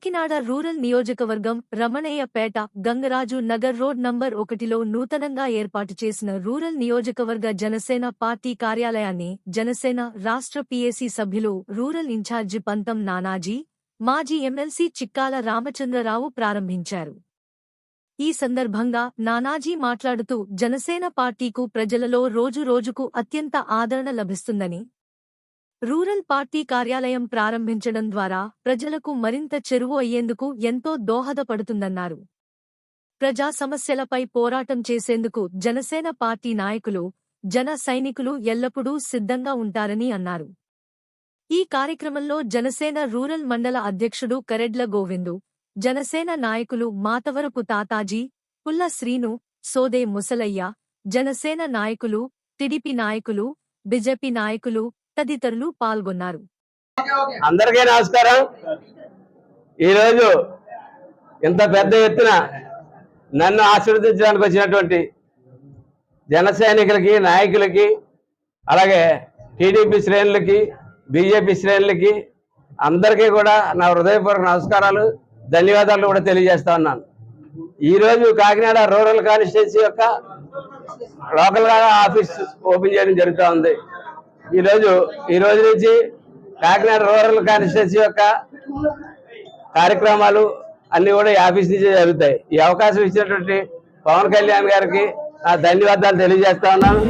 Kakinada rural నియోజకవర్గం Ramanayyapeta Gangaraju Nagar road number 1లో నూతనంగా ఏర్పాటు చేసిన రూరల్ నియోజకవర్గ జనసేన పార్టీ కార్యాలయాన్ని జనసేన రాష్ట్ర పీఏసీ సభ్యులు రూరల్ ఇన్ఛార్జి పంతం నానాజీ, మాజీ ఎమ్మెల్సీ చిక్కాల రామచంద్రరావు ప్రారంభించారు. ఈ సందర్భంగా నానాజీ మాట్లాడుతూ జనసేన పార్టీకు ప్రజలలో రోజురోజుకు అత్యంత ఆదరణ లభిస్తుందని, రూరల్ పార్టీ కార్యాలయం ప్రారంభించడం ద్వారా ప్రజలకు మరింత చెరువు అయ్యేందుకు ఎంతో దోహదపడుతుందన్నారు. ప్రజా సమస్యలపై పోరాటం చేసేందుకు జనసేన పార్టీ నాయకులు, జన సైనికులు ఎల్లప్పుడూ సిద్ధంగా ఉంటారని అన్నారు. ఈ కార్యక్రమంలో జనసేన రూరల్ మండల అధ్యక్షుడు కరెడ్ల గోవిందు, జనసేన నాయకులు మాతవరపు తాతాజీ, పుల్ల శ్రీను, సోదే ముసలయ్య, జనసేన నాయకులు, టిడిపి నాయకులు, బీజేపీ నాయకులు తదితరులు పాల్గొన్నారు. అందరికీ నమస్కారం. ఈరోజు ఇంత పెద్ద ఎత్తున నన్ను ఆశీర్వదించడానికి వచ్చినటువంటి జన సైనికులకి, నాయకులకి, అలాగే టీడీపీ శ్రేణులకి, బీజేపీ శ్రేణులకి అందరికీ కూడా నా హృదయపూర్వక నమస్కారాలు, ధన్యవాదాలు కూడా తెలియజేస్తా ఉన్నాను. ఈరోజు కాకినాడ రూరల్ కాన్స్టిట్యున్సీ యొక్క లోకల్గా ఆఫీస్ ఓపెన్ చేయడం జరుగుతూ ఉంది. ఈ రోజు నుంచి కాకినాడ రూరల్ కాన్స్టిట్యున్సీ యొక్క కార్యక్రమాలు అన్ని కూడా ఈ ఆఫీస్ నుంచి జరుగుతాయి. ఈ అవకాశం ఇచ్చినటువంటి పవన్ కళ్యాణ్ గారికి నా ధన్యవాదాలు తెలియజేస్తా ఉన్నాను.